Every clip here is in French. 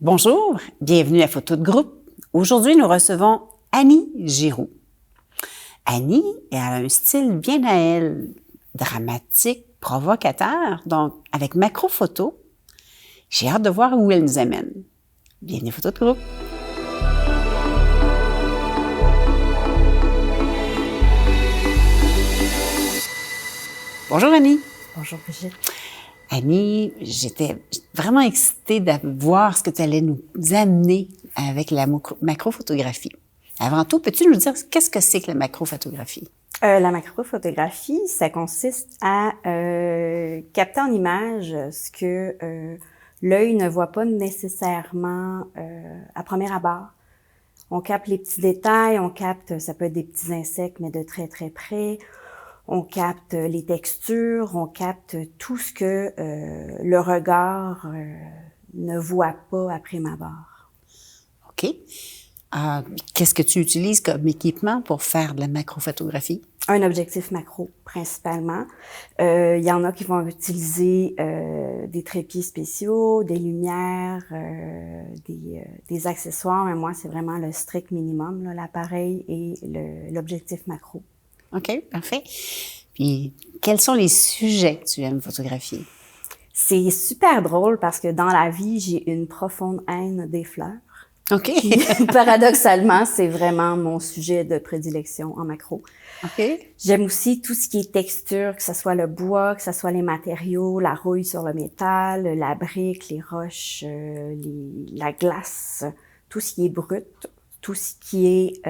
Bonjour, bienvenue à Photo de groupe. Aujourd'hui, nous recevons Annie Giroux. Annie, elle a un style bien à elle, dramatique, provocateur, donc avec macro-photo. J'ai hâte de voir où elle nous amène. Bienvenue à Photo de groupe. Bonjour Annie. Bonjour Brigitte. Annie, j'étais vraiment excitée de voir ce que tu allais nous amener avec la macrophotographie. Avant tout, peux-tu nous dire qu'est-ce que c'est que la macrophotographie? La macrophotographie, ça consiste à capter en image ce que l'œil ne voit pas nécessairement à premier abord. On capte les petits détails, on capte, ça peut être des petits insectes, mais de très très près. On capte les textures, on capte tout ce que le regard ne voit pas à prime abord. OK. Qu'est-ce que tu utilises comme équipement pour faire de la macrophotographie? Un objectif macro, principalement. Il y en a qui vont utiliser des trépieds spéciaux, des lumières, des accessoires, mais moi, c'est vraiment le strict minimum, l'appareil et l'objectif macro. OK, parfait. Puis, quels sont les sujets que tu aimes photographier? C'est super drôle parce que dans la vie, j'ai une profonde haine des fleurs. OK. Paradoxalement, c'est vraiment mon sujet de prédilection en macro. OK. J'aime aussi tout ce qui est texture, que ce soit le bois, que ce soit les matériaux, la rouille sur le métal, la brique, les roches, la glace, tout ce qui est brut, tout ce qui est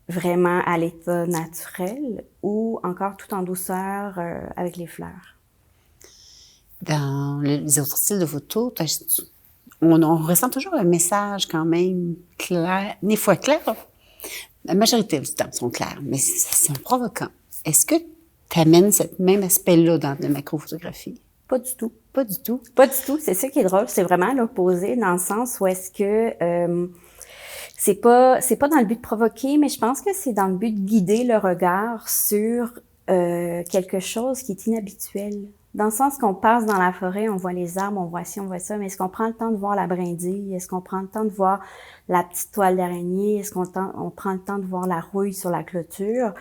vraiment à l'état naturel ou encore tout en douceur avec les fleurs. Dans les autres styles de photos, on ressent toujours un message quand même clair, des fois clair. La majorité du temps sont clairs, mais c'est provoquant. Est-ce que tu amènes ce même aspect-là dans la macrophotographie? Pas du tout. Pas du tout. Pas du tout. C'est ça qui est drôle. C'est vraiment l'opposé dans le sens où est-ce que c'est pas dans le but de provoquer, mais je pense que c'est dans le but de guider le regard sur quelque chose qui est inhabituel. Dans le sens qu'on passe dans la forêt, on voit les arbres, on voit ci, on voit ça, mais est-ce qu'on prend le temps de voir la brindille? Est-ce qu'on prend le temps de voir la petite toile d'araignée? Est-ce qu'on prend le temps de voir la rouille sur la clôture?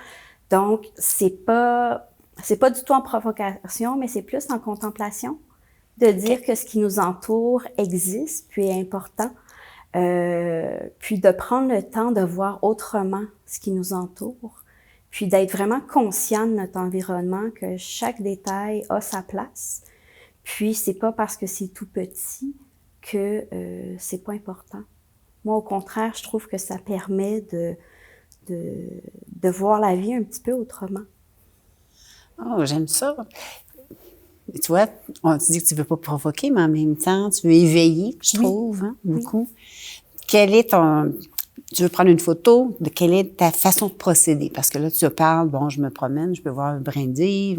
Donc, c'est pas du tout en provocation, mais c'est plus en contemplation, de dire que ce qui nous entoure existe, puis est important, puis de prendre le temps de voir autrement ce qui nous entoure, puis d'être vraiment conscient de notre environnement, que chaque détail a sa place. Puis c'est pas parce que c'est tout petit que c'est pas important. Moi, au contraire, je trouve que ça permet de voir la vie un petit peu autrement. Oh, j'aime ça. Tu vois, on te dit que tu veux pas provoquer, mais en même temps, tu veux éveiller, je trouve, hein, beaucoup. Quel est tu veux prendre une photo, de quelle est ta façon de procéder? Parce que là, tu parles, bon, je me promène, je peux voir un brindille.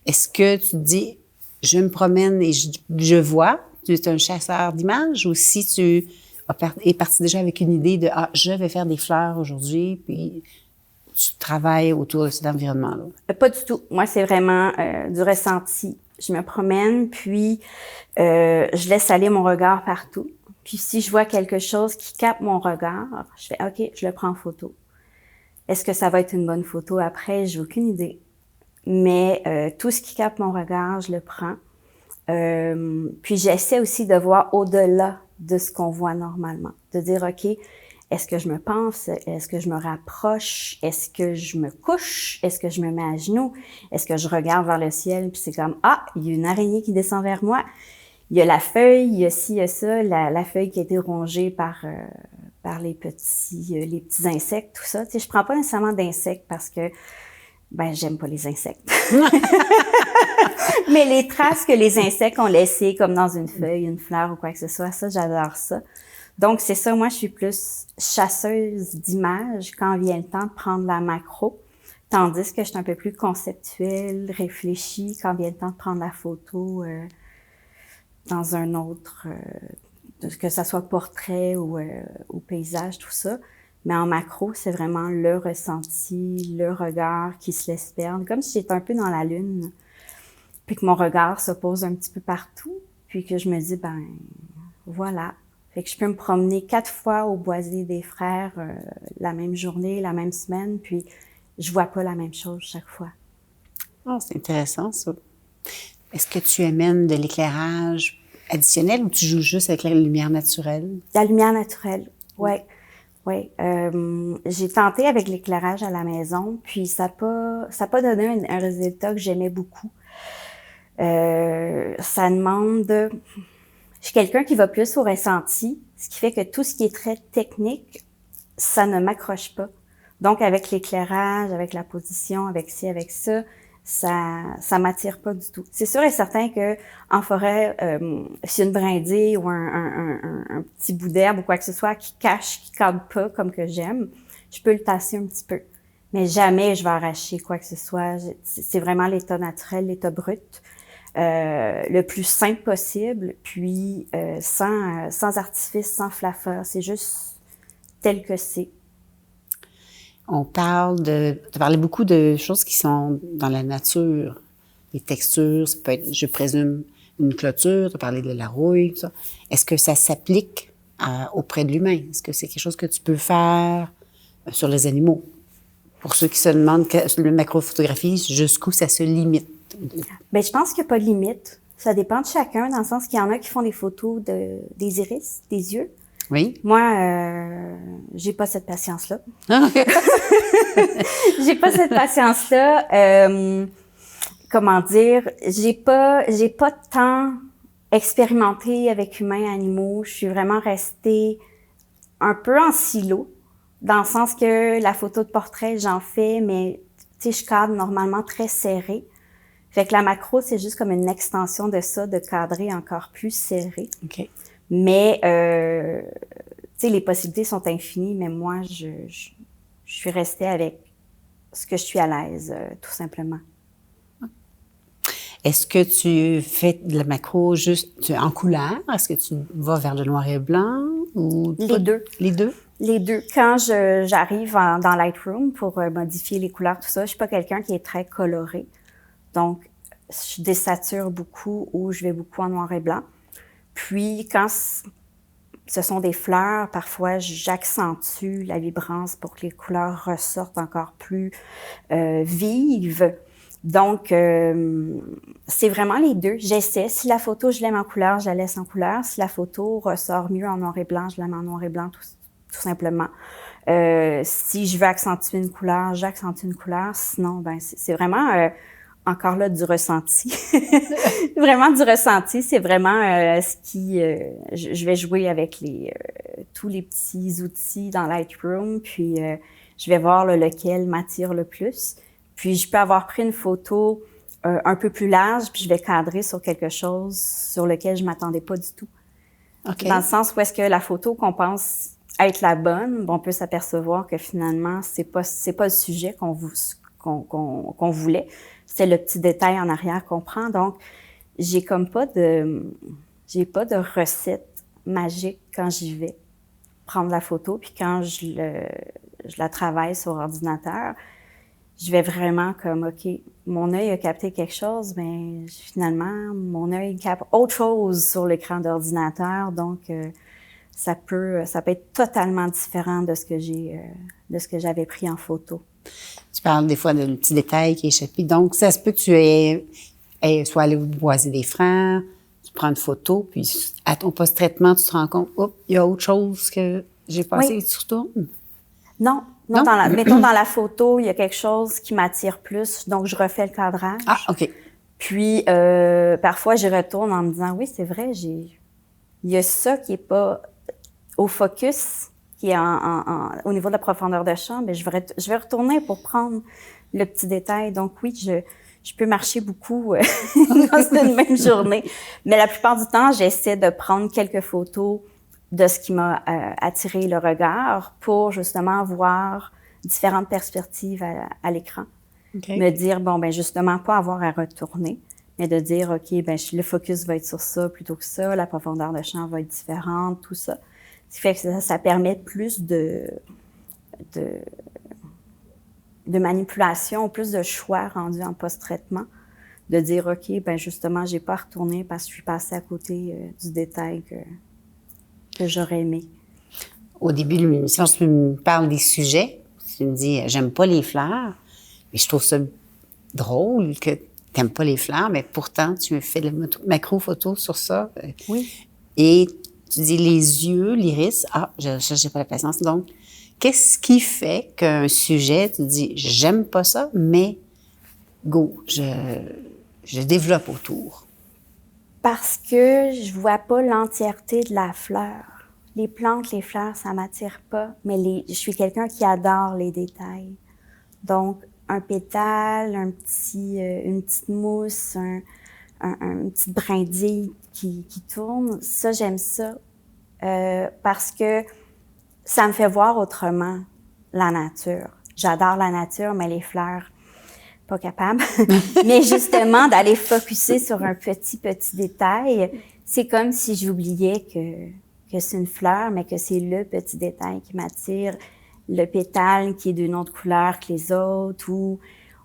Est-ce que tu te dis, je me promène et je vois, tu es un chasseur d'images, ou si tu es parti déjà avec une idée de, je vais faire des fleurs aujourd'hui, puis tu travailles autour de cet environnement-là? Pas du tout. Moi, c'est vraiment du ressenti. Je me promène, puis je laisse aller mon regard partout. Puis si je vois quelque chose qui capte mon regard, je fais « OK, je le prends en photo ». Est-ce que ça va être une bonne photo après? J'ai aucune idée. Mais tout ce qui capte mon regard, je le prends. Puis j'essaie aussi de voir au-delà de ce qu'on voit normalement. De dire « OK, est-ce que je me pense? Est-ce que je me rapproche? Est-ce que je me couche? Est-ce que je me mets à genoux? Est-ce que je regarde vers le ciel? » Puis c'est comme « Ah, il y a une araignée qui descend vers moi. » Il y a la feuille, il y a ci, il y a ça, la feuille qui a été rongée par les petits insectes, tout ça. Tu sais, je prends pas nécessairement d'insectes parce que, j'aime pas les insectes. Mais les traces que les insectes ont laissées, comme dans une feuille, une fleur ou quoi que ce soit, ça, j'adore ça. Donc, c'est ça, moi, je suis plus chasseuse d'images quand vient le temps de prendre la macro, tandis que je suis un peu plus conceptuelle, réfléchie quand vient le temps de prendre la photo dans un autre, que ça soit portrait ou paysage, tout ça. Mais en macro, c'est vraiment le ressenti, le regard qui se laisse perdre, comme si j'étais un peu dans la lune, puis que mon regard se pose un petit peu partout, puis que je me dis, Voilà. Fait que je peux me promener 4 fois au Boisé des Frères la même journée, la même semaine, puis je vois pas la même chose chaque fois. Ah, c'est intéressant, ça. Est-ce que tu amènes de l'éclairage additionnel ou tu joues juste avec la lumière naturelle? La lumière naturelle, ouais. Oui, j'ai tenté avec l'éclairage à la maison, puis ça a pas donné un résultat que j'aimais beaucoup. Ça demande... Je suis quelqu'un qui va plus au ressenti, ce qui fait que tout ce qui est très technique, ça ne m'accroche pas. Donc, avec l'éclairage, avec la position, avec ci, avec ça m'attire pas du tout. C'est sûr et certain que en forêt, si une brindille ou un petit bout d'herbe ou quoi que ce soit qui cache, qui cadre pas comme que j'aime, je peux le tasser un petit peu. Mais jamais je vais arracher quoi que ce soit. C'est vraiment l'état naturel, l'état brut, le plus simple possible, puis sans artifice, sans flaffeur. C'est juste tel que c'est. On parle de... Tu as parlé beaucoup de choses qui sont dans la nature. Les textures, ça peut être, je présume, une clôture. Tu as parlé de la rouille, tout ça. Est-ce que ça s'applique auprès de l'humain? Est-ce que c'est quelque chose que tu peux faire sur les animaux? Pour ceux qui se demandent que le macrophotographie, jusqu'où ça se limite? Ben, je pense qu'il n'y a pas de limite. Ça dépend de chacun, dans le sens qu'il y en a qui font des photos des iris, des yeux. Oui. Moi, j'ai pas cette patience-là. Ah. J'ai pas cette patience-là. Comment dire? J'ai pas tant expérimenté avec humains et animaux. Je suis vraiment restée un peu en silo, dans le sens que la photo de portrait, j'en fais, mais tu sais, je cadre normalement très serré. Fait que la macro, c'est juste comme une extension de ça, de cadrer encore plus serré. OK. Mais, tu sais, les possibilités sont infinies, mais moi, je suis restée avec ce que je suis à l'aise, tout simplement. Est-ce que tu fais de la macro juste en couleur? Est-ce que tu vas vers le noir et blanc? Ou Les deux. Les deux? Les deux. Quand j'arrive dans Lightroom pour modifier les couleurs, tout ça, je suis pas quelqu'un qui est très coloré. Donc, je désature beaucoup ou je vais beaucoup en noir et blanc. Puis, quand ce sont des fleurs, parfois, j'accentue la vibrance pour que les couleurs ressortent encore plus vives. Donc, c'est vraiment les deux. J'essaie. Si la photo, je l'aime en couleur, je la laisse en couleur. Si la photo ressort mieux en noir et blanc, je la mets en noir et blanc, tout simplement. Si je veux accentuer une couleur, j'accentue une couleur. Sinon, ben c'est vraiment encore là du ressenti. Vraiment du ressenti. C'est vraiment ce qui... je vais jouer avec tous les petits outils dans Lightroom, puis je vais voir lequel m'attire le plus. Puis je peux avoir pris une photo un peu plus large, puis je vais cadrer sur quelque chose sur lequel je m'attendais pas du tout. OK. Dans le sens où est-ce que la photo qu'on pense être la bonne, on peut s'apercevoir que finalement c'est pas le sujet qu'on voulait. C'est le petit détail en arrière qu'on prend. Donc j'ai pas de recette magique quand j'y vais prendre la photo, puis quand je la travaille sur ordinateur. Je vais vraiment comme, OK, mon œil a capté quelque chose, mais finalement, mon œil capte autre chose sur l'écran d'ordinateur. Donc, ça peut être totalement différent de ce que j'avais pris en photo. Tu parles des fois d'un petit détail qui est échappé. Donc, ça se peut que tu aies soit allé au Boisé des Frères, tu prends une photo, puis à ton post-traitement, tu te rends compte, oups, il y a autre chose que j'ai passé et tu retournes. Non. Non? Mettons dans la photo, il y a quelque chose qui m'attire plus, donc je refais le cadrage. Ah, OK. Puis, parfois, j'y retourne en me disant, oui, c'est vrai, il y a ça qui est pas au focus, qui est au niveau de la profondeur de champ, mais je vais retourner pour prendre le petit détail. Donc oui, je peux marcher beaucoup dans une même journée. Mais la plupart du temps, j'essaie de prendre quelques photos de ce qui m'a attiré le regard pour justement voir différentes perspectives à l'écran. Okay. Me dire, bon, ben justement, pas avoir à retourner, mais de dire, OK, ben le focus va être sur ça plutôt que ça, la profondeur de champ va être différente, tout ça. Ce qui fait que ça permet plus de manipulation, plus de choix rendus en post-traitement, de dire, OK, ben justement, j'ai pas retourné parce que je suis passée à côté du détail que j'aurais aimé. Au début de l'émission, tu me parles des sujets. Tu me dis, j'aime pas les fleurs. Mais je trouve ça drôle que t'aimes pas les fleurs, mais pourtant, tu me fais de la macro-photo sur ça. Oui. Et tu dis les yeux, l'iris. Ah, j'ai pas la patience. Donc, qu'est-ce qui fait qu'un sujet, tu dis, j'aime pas ça, mais go, je développe autour? Parce que je vois pas l'entièreté de la fleur. Les plantes, les fleurs, ça m'attire pas, mais je suis quelqu'un qui adore les détails. Donc, un pétale, une petite mousse, une petite brindille qui tourne, ça, j'aime ça. Parce que ça me fait voir autrement la nature. J'adore la nature, mais les fleurs, pas capable. Mais justement, d'aller focusser sur un petit détail, c'est comme si j'oubliais que c'est une fleur, mais que c'est le petit détail qui m'attire. Le pétale qui est d'une autre couleur que les autres, ou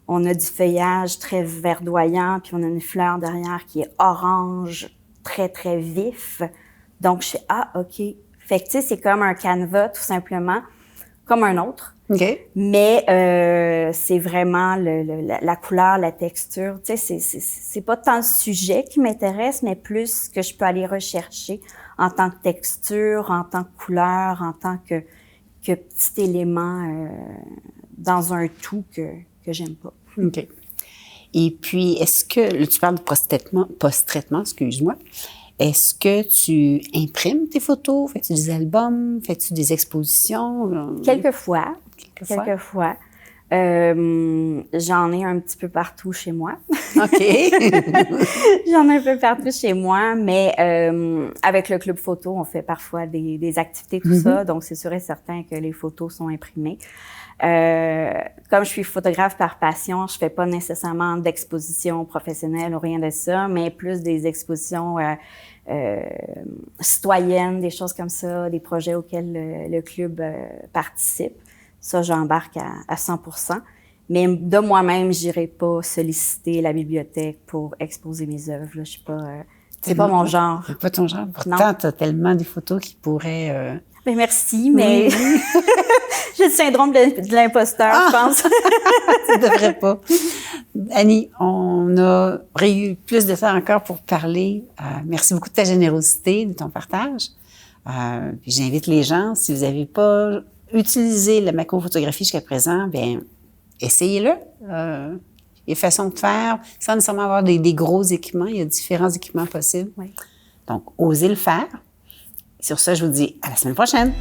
on a du feuillage très verdoyant, puis on a une fleur derrière qui est orange, très, très vif. Donc, je fais « Ah, OK ». Fait que, tu sais, c'est comme un canevas, tout simplement, comme un autre. OK. Mais c'est vraiment la couleur, la texture. Tu sais, c'est pas tant le sujet qui m'intéresse, mais plus ce que je peux aller rechercher en tant que texture, en tant que couleur, en tant que petit élément dans un tout que j'aime pas. OK. Et puis, est-ce que, là, tu parles de post-traitement, excuse-moi. Est-ce que tu imprimes tes photos? Fais-tu des albums? Fais-tu des expositions? Quelquefois. J'en ai un petit peu partout chez moi. OK. J'en ai un peu partout chez moi, mais avec le club photo, on fait parfois des activités, tout ça. Donc, c'est sûr et certain que les photos sont imprimées. Comme je suis photographe par passion, je fais pas nécessairement d'exposition professionnelle ou rien de ça, mais plus des expositions citoyennes, des choses comme ça, des projets auxquels le club participe. Ça, j'embarque à 100%. Mais de moi-même, j'irai pas solliciter la bibliothèque pour exposer mes œuvres. Là, je suis pas, c'est pas mon genre. C'est pas ton genre. Pourtant, tu as tellement des photos qui pourraient... Ben merci, mais oui. J'ai le syndrome de l'imposteur, je pense. Tu devrais pas. Annie, on aurait eu plus de temps encore pour parler. Merci beaucoup de ta générosité, de ton partage. Puis j'invite les gens, si vous n'avez pas utilisé la macrophotographie jusqu'à présent, bien, essayez-le. Il y a façon de faire, sans nécessairement avoir des gros équipements. Il y a différents équipements possibles. Oui. Donc, osez le faire. Sur ça, je vous dis à la semaine prochaine.